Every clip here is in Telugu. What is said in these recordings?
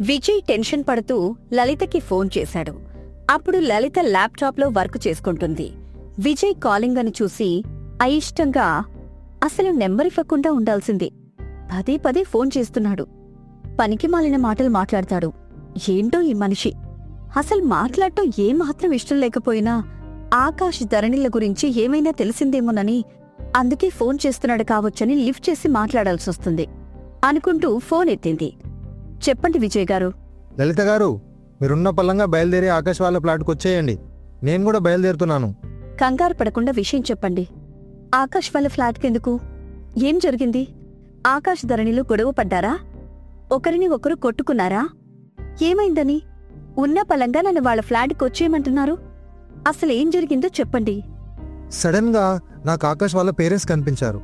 విజయ్ టెన్షన్ పడుతూ లలితకి ఫోన్ చేశాడు. అప్పుడు లలిత ల్యాప్టాప్లో వర్క్ చేసుకుంటుంది. విజయ్ కాలింగ్ అని చూసి అయిష్టంగా అసలు నెంబర్ ఇవ్వకుండా ఉండాల్సింది. పదే పదే ఫోన్ చేస్తున్నాడు. పనికి మాలిన మాటలు మాట్లాడతాడు. ఏంటో ఈ మనిషి, అసలు మాట్లాడటం ఏమాత్రం ఇష్టం లేకపోయినా ఆకాష్ ధరణిల గురించి ఏమైనా తెలిసిందేమోనని అందుకే ఫోన్ చేస్తున్నాడు కావచ్చని లిఫ్ట్ చేసి మాట్లాడాల్సొస్తుంది అనుకుంటూ ఫోన్ ఎత్తింది. చెప్పండి విజయ్ గారు. లలిత గారు, మీరున్న పల్లంగా బయలుదేరి ఆకాశ్ వాళ్ళ ప్లాట్కి వచ్చేయండి. నేను కూడా బయలుదేరుతున్నాను. కంగారు పడకుండా విషయం చెప్పండి. ఆకాష్ వాళ్ళ ఫ్లాట్కెందుకు? ఏం జరిగింది? ఆకాష్ ధరణిలు గొడవ పడ్డారా? ఒకరిని ఒకరు కొట్టుకున్నారా? ఏమైందని ఉన్న పలంగా నన్ను వాళ్ళ ఫ్లాట్కి వచ్చేయమంటున్నారు? అసలేం జరిగిందో చెప్పండి. సడన్ గా నాకు ఆకాశ్ వాళ్ళ పేరెంట్స్ కనిపించారు.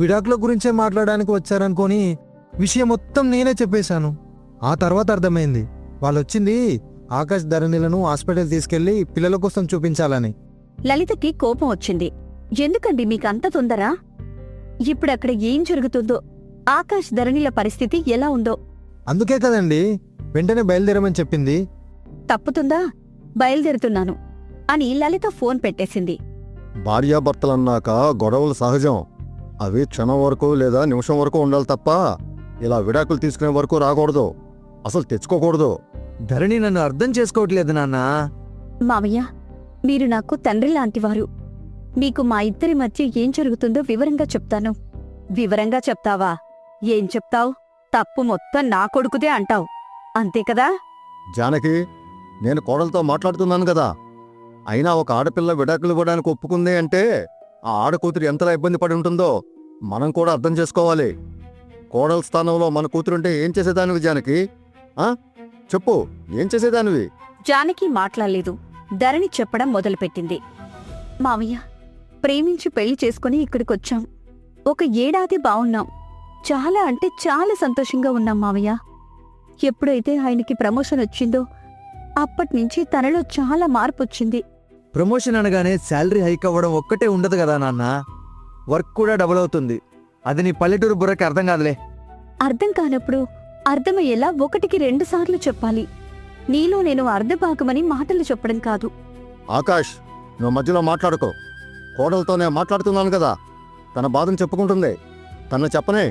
విడాకుల గురించే మాట్లాడడానికి వచ్చారనుకొని విషయం మొత్తం నేనే చెప్పేశాను. ఆ తర్వాత అర్థమైంది వాళ్ళొచ్చింది ఆకాశ్ ధరణిలను హాస్పిటల్ తీసుకెళ్లి పిల్లల కోసం చూపించాలని. లలితకి కోపం వచ్చింది. ఎందుకండి మీకంత తొందర? ఇప్పుడక్కడ ఏం జరుగుతుందో, ఆకాశ్ ధరణిల పరిస్థితి ఎలా ఉందో. అందుకే కదండి వెంటనే బయలుదేరమని చెప్పింది. తప్పుతుందా? బయలుదేరుతున్నాను అని లలిత ఫోన్ పెట్టేసింది. భార్యాభర్తలన్నాక గొడవలు సహజం. అవి క్షణం వరకు లేదా నిమిషం వరకు ఉండాలి తప్ప ఇలా విడాకులు తీసుకునే వరకు రాకూడదు. అసలు తెచ్చుకోకూడదు. ధరణి నన్ను అర్థం చేసుకోవట్లేదు నాన్నా. మావయ్య, మీరు నాకు తండ్రి లాంటివారు. మీకు మా ఇద్దరి మధ్య ఏం జరుగుతుందో వివరంగా చెప్తాను. వివరంగా చెప్తావా? ఏం చెప్తావ్? తప్పు మొత్తం నా కొడుకుదే అంటావ్, అంతే కదా? జానకి, నేను కోడలతో మాట్లాడుతున్నాను కదా. అయినా ఒక ఆడపిల్ల విడాకులు ఇవ్వడానికి ఒప్పుకుంది అంటే ఆ ఆడకూతురు ఎంతలా ఇబ్బంది పడి ఉంటుందో మనం కూడా అర్థం చేసుకోవాలి. కోడల స్థానంలో మన కూతురుంటే ఏం చేసేదానివి జానకి? చెప్పు, ఏం చేసేదానివి? జానకి మాట్లాడలేదు. ధరణి చెప్పడం మొదలుపెట్టింది. మావయ్య, ప్రేమించి పెళ్లి చేసుకుని ఇక్కడికొచ్చాం. ఒక ఏడాది బావున్నాం. చాలా అంటే చాలా సంతోషంగా ఉన్నాం మావయ్య. ఎప్పుడైతే ఆయనకి ప్రమోషన్ వచ్చిందో అప్పట్నుంచి తనలో చాలా మార్పొచ్చింది. ప్రమోషన్ అనగానే శాలరీ హైక్ అవ్వడం ఒక్కటే ఉండదు కదా నాన్న, వర్క్ కూడా డబుల్ అవుతుంది. అది నీ పల్లెటూరు బుర్రకి అర్థం కాదులే. అర్థం కానప్పుడు అర్థమయ్యేలా 1కి 2 సార్లు చెప్పాలి. నీలో నేను అర్ధభాగమని మాటలు చెప్పడం కాదు. ఆకాష్, నువ్వు మధ్యలో మాట్లాడుకో. కోడలతోనే మాట్లాడుతున్నాను కదా, తన బాధను చెప్పుకుంటుంది. తన చెప్పనే.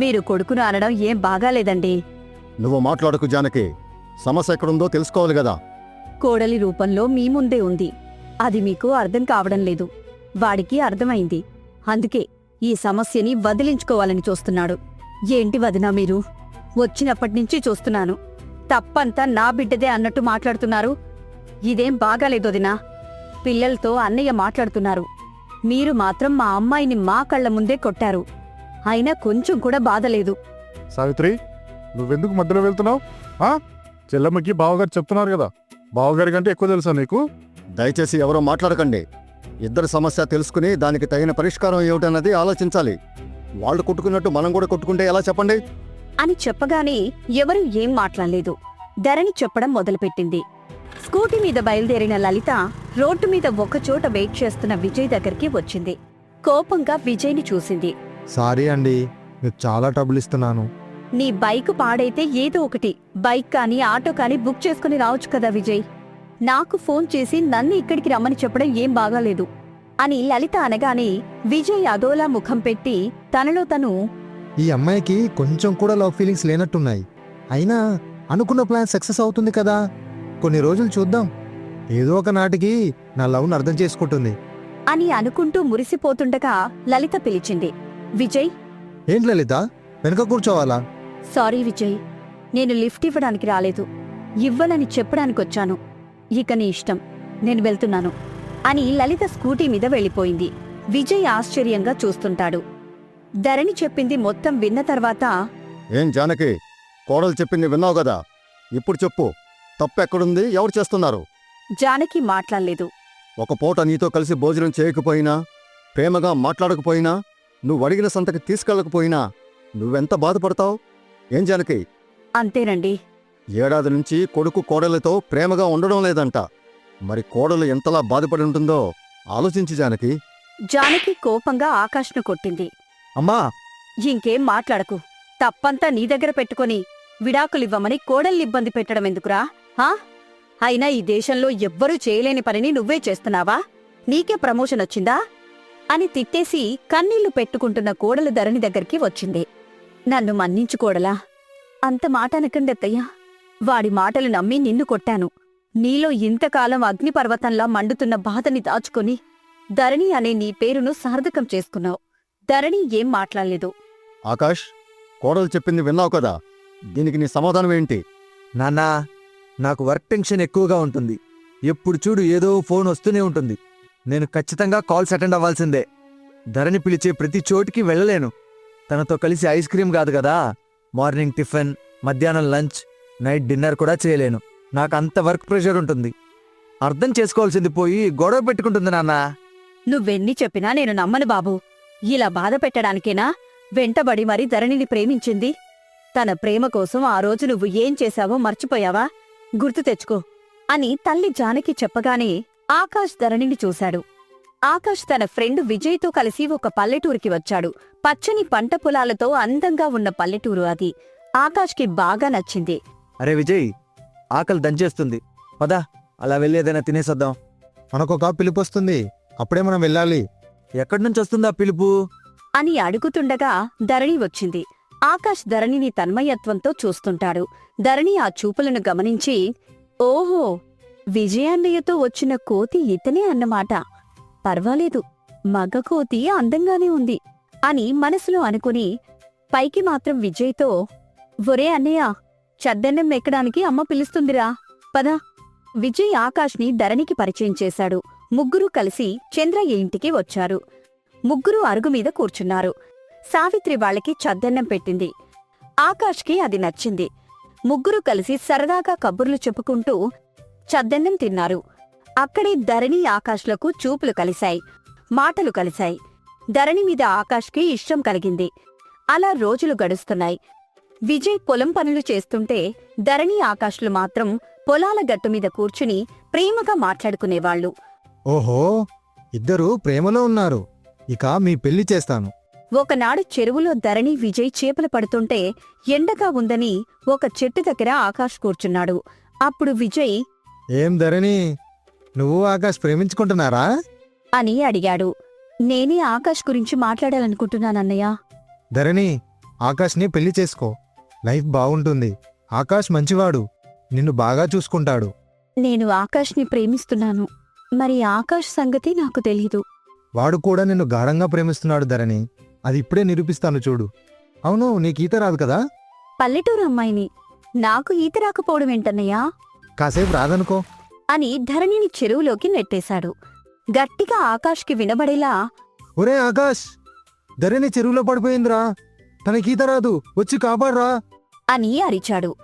మీరు కొడుకును అనడం ఏం బాగాలేదండి. నువ్వు మాట్లాడకు జానకి. సమస్య ఎక్కడుందో తెలుసుకోవాలి కదా. కోడలి రూపంలో మీ ముందే ఉంది. అది మీకు అర్థం కావడం లేదు. వాడికి అర్థమైంది. అందుకే ఈ సమస్యని వదిలించుకోవాలని చూస్తున్నాడు. ఏంటి వదినా మీరు? వచ్చినప్పటినుంచి చూస్తున్నాను. తప్పంతా నా బిడ్డదే అన్నట్టు మాట్లాడుతున్నారు. ఇదేం బాగాలేదు వదినా. పిల్లలతో అన్నయ్య మాట్లాడుతున్నారు. మీరు మాత్రం మా అమ్మాయిని మా కళ్ల ముందే కొట్టారు. అయినా కొంచెం కూడా బాధలేదు. సావిత్రి, నువ్వెందుకు మధ్యలో వెళ్తున్నావు? చెల్లమ్మకి బావగారు చెప్తున్నారు కదా. బావగారి కంటే ఎక్కువ తెలుసా నీకు? దయచేసి ఎవరో మాట్లాడకండి. ఇద్దరి సమస్య తెలుసుకుని దానికి తగిన పరిష్కారం ఏమిటన్నది ఆలోచించాలి. వాళ్ళు కొట్టుకున్నట్టు మనం కూడా కొట్టుకుంటే ఎలా చెప్పండి? అని చెప్పగానే ఎవరూ ఏం మాట్లాడలేదు. ధరణి చెప్పడం మొదలుపెట్టింది. స్కూటీ మీద బయలుదేరిన లలిత రోడ్డు మీద ఒకచోట వెయిట్ చేస్తున్న విజయ్ దగ్గరికి వచ్చింది. కోపంగా విజయ్ని చూసింది. సారీ అండి, మీకు చాలా ట్రబుల్ ఇస్తున్నాను. నీ బైక్ పాడైతే ఏదో ఒకటి బైక్ కానీ ఆటో కానీ బుక్ చేసుకుని రావచ్చు కదా విజయ్. నాకు ఫోన్ చేసి నన్ను ఇక్కడికి రమ్మని చెప్పడం ఏం బాగాలేదు అని లలిత అనగానే విజయ్ అదోలా ముఖం పెట్టి తనలో తను, ఈ అమ్మాయికి కొంచెం కూడా లవ్ ఫీలింగ్స్ లేనట్టున్నాయి. అయినా అనుకున్న ప్లాన్ సక్సెస్ అవుతుంది కదా. కొన్ని రోజులు చూద్దాం. ఏదో ఒక నాటికి నా లవ్ను అర్థం చేసుకుంటుంది అని అనుకుంటూ మురిసిపోతుండగా లలిత పిలిచింది. విజయ్. ఏంటి లలిత, వెనక కూర్చోవాలా? సారీ విజయ్, నేను లిఫ్ట్ ఇవ్వడానికి రాలేదు, ఇవ్వనని చెప్పడానికొచ్చాను. ఇక నీ ఇష్టం, నేను వెళ్తున్నాను అని లలిత స్కూటీ మీద వెళ్ళిపోయింది. విజయ్ ఆశ్చర్యంగా చూస్తుంటాడు. ధరణి చెప్పింది మొత్తం విన్న తర్వాత, ఏం జానకి, కోడలు చెప్పింది విన్నావు కదా. ఇప్పుడు చెప్పు, తప్పెక్కడుంది? ఎవరు చేస్తున్నారు? జానకి మాట్లాడలేదు. ఒక పూట నీతో కలిసి భోజనం చేయకపోయినా, ప్రేమగా మాట్లాడకపోయినా, నువ్వు అడిగిన సంతకి తీసుకెళ్ళకపోయినా నువ్వెంత బాధపడతావు? ఏం జానకి? అంతేనండి. ఏడాది నుంచి కొడుకు కోడలతో ప్రేమగా ఉండడం లేదంట. మరి కోడలు ఎంతలా బాధపడి ఉంటుందో ఆలోచించి జానకి. జానకి కోపంగా ఆకాష్ను కొట్టింది. అమ్మా, ఇంకేం మాట్లాడకు. తప్పంతా నీ దగ్గర పెట్టుకొని విడాకులివ్వమని కోడల్ని ఇబ్బంది పెట్టడం ఎందుకురా హా అయినా ఈ దేశంలో ఎవ్వరూ చేయలేని పనిని నువ్వే చేస్తున్నావా? నీకే ప్రమోషన్ వచ్చిందా అని తిట్టేసి కన్నీళ్లు పెట్టుకుంటున్న కోడలు ధరణి దగ్గరికి వచ్చింది. నన్ను మన్నించు కోడలా, అంత మాట అనకండత్తయ్యా. వాడి మాటలు నమ్మి నిన్ను కొట్టాను. నీలో ఇంతకాలం అగ్నిపర్వతంలా మండుతున్న బాధని దాచుకొని ధరణి అనే నీ పేరును సార్థకం చేసుకున్నావు. ధరణి ఏం మాట్లాడలేదు. ఆకాష్, కోడలు చెప్పింది విన్నావు కదా, దీనికి నీ సమాధానం ఏంటి? నాన్నా, నాకు వర్క్ టెన్షన్ ఎక్కువగా ఉంటుంది. ఎప్పుడు చూడు ఏదో ఫోన్ వస్తూనే ఉంటుంది. నేను ఖచ్చితంగా కాల్స్ అటెండ్ అవ్వాల్సిందే. ధరణి పిలిచే ప్రతి చోటికి వెళ్ళలేను. తనతో కలిసి ఐస్ క్రీమ్ కాదు కదా, మార్నింగ్ టిఫిన్, మధ్యాహ్నం లంచ్, నైట్ డిన్నర్ కూడా చేయలేను. నాకు అంత వర్క్ ప్రెషర్ ఉంటుంది. అర్థం చేసుకోవాల్సింది పోయి గొడవ పెట్టుకుంటుంది నాన్నా. నువ్వెన్ని చెప్పినా నేను నమ్మను బాబూ. ఇలా బాధ పెట్టడానికేనా వెంటబడి మరీ ధరణిని ప్రేమించింది? తన ప్రేమ కోసం ఆ రోజు నువ్వు ఏం చేశావో మర్చిపోయావా? గుర్తు తెచ్చుకో అని తల్లి జానకి చెప్పగానే ఆకాష్ ధరణిని చూశాడు. ఆకాష్ తన ఫ్రెండ్ విజయ్తో కలిసి ఒక పల్లెటూరికి వచ్చాడు. పచ్చని పంట పొలాలతో అందంగా ఉన్న పల్లెటూరు అది. ఆకాష్కి బాగా నచ్చింది. అరే విజయ్, ఆకలి దంచేస్తుంది, పదా అలా వెళ్ళి ఏదైనా తినేసొద్దాం. మనకొక పిలుపు వస్తుంది, అప్పుడే మనం వెళ్ళాలి. ఎక్కడి నుంచి వస్తుందా పిలుపు? అని అడుగుతుండగా ధరణి వచ్చింది. ఆకాష్ ధరణిని తన్మయత్వంతో చూస్తుంటాడు. ధరణి ఆ చూపులను గమనించి, ఓహో, విజయాన్నయ్యతో వచ్చిన కోతి ఇతనే అన్నమాట. పర్వాలేదు, మగ కోతి అందంగానే ఉంది అని మనసులో అనుకుని పైకి మాత్రం విజయ్తో, ఒరే అన్నయ్య, చద్దన్నం ఎక్కడానికి అమ్మ పిలుస్తుందిరా, పద. విజయ్ ఆకాష్ని ధరణికి పరిచయం చేశాడు. ముగ్గురూ కలిసి చంద్రయ్య ఇంటికి వచ్చారు. ముగ్గురూ అరుగుమీద కూర్చున్నారు. సావిత్రి వాళ్ళకి చద్దన్నం పెట్టింది. ఆకాష్కి అది నచ్చింది. ముగ్గురూ కలిసి సరదాగా కబుర్లు చెప్పుకుంటూ చద్దన్నం తిన్నారు. అక్కడే ధరణి ఆకాష్లకు చూపులు కలిశాయి, మాటలు కలిశాయి. ధరణి మీద ఆకాష్కి ఇష్టం కలిగింది. అలా రోజులు గడుస్తున్నాయి. విజయ్ పొలం పనులు చేస్తుంటే ధరణి ఆకాష్లు మాత్రం పొలాల గట్టుమీద కూర్చుని ప్రేమగా మాట్లాడుకునేవాళ్లు. ఓహో, ఇద్దరూ ప్రేమలో ఉన్నారు. ఇక మీ పెళ్లి చేస్తాను. ఒకనాడు చెరువులో ధరణి విజయ్ చేపలు పడుతుంటే ఎండగా ఉందని ఒక చెట్టు దగ్గర ఆకాష్ కూర్చున్నాడు. అప్పుడు విజయ్, ఏం ధరణి, నువ్వు ఆకాష్ ప్రేమించుకుంటున్నారా? అని అడిగాడు. నేనే ఆకాష్ గురించి మాట్లాడాలనుకుంటున్నానన్నయ్య. ధరణి, ఆకాష్ని పెళ్లి చేసుకో. లైఫ్ బాగుంటుంది. ఆకాష్ మంచివాడు, నిన్ను బాగా చూసుకుంటాడు. నేను ఆకాష్ని ప్రేమిస్తున్నాను. మరి ఆకాష్ సంగతి నాకు తెలీదు. వాడు కూడా నిన్ను గాఢంగా ప్రేమిస్తున్నాడు ధరణి. అది ఇప్పుడే నిరూపిస్తాను చూడు. అవును, నీకు ఈత రాదు కదా? పల్లెటూరు అమ్మాయిని, నాకు ఈత రాకపోవడం ఏంటన్నయ్యా? కాసేపు రాదనుకో. అని ధరణిని చెరువులోకి నెట్టేశాడు. గట్టిగా ఆకాష్కి వినబడేలా, ఒరే ఆకాష్, ధరణి చెరువులో పడిపోయిందిరా, తనకి ఈత రాదు, వచ్చి కాపాడరా అని అరిచాడు.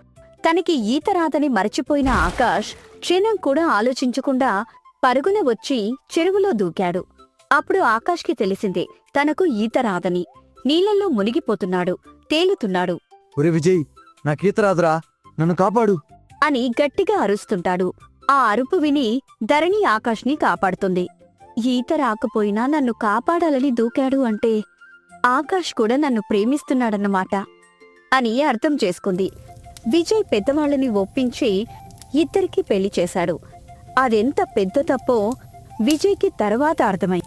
తనకి ఈత రాదని మరచిపోయిన ఆకాష్ క్షణం కూడా ఆలోచించకుండా పరుగున వచ్చి చెరువులో దూకాడు. అప్పుడు ఆకాష్కి తెలిసింది తనకు ఈత రాదని. నీళ్ళల్లో మునిగిపోతున్నాడు, తేలుతున్నాడు. ఒరే విజయ్, నాకీత రాదురా, నన్ను కాపాడు అని గట్టిగా అరుస్తుంటాడు. ఆ అరుపు విని ధరణి ఆకాష్ని కాపాడుతుంది. ఈత రాకపోయినా నన్ను కాపాడాలని దూకాడు అంటే ఆకాష్ కూడా నన్ను ప్రేమిస్తున్నాడన్నమాట అని అర్థం చేసుకుంది. విజయ్ పెద్దవాళ్ళని ఒప్పించి ఇద్దరికీ పెళ్లి చేశాడు. అదెంత పెద్ద తప్పో విజయ్కి తర్వాత అర్థమై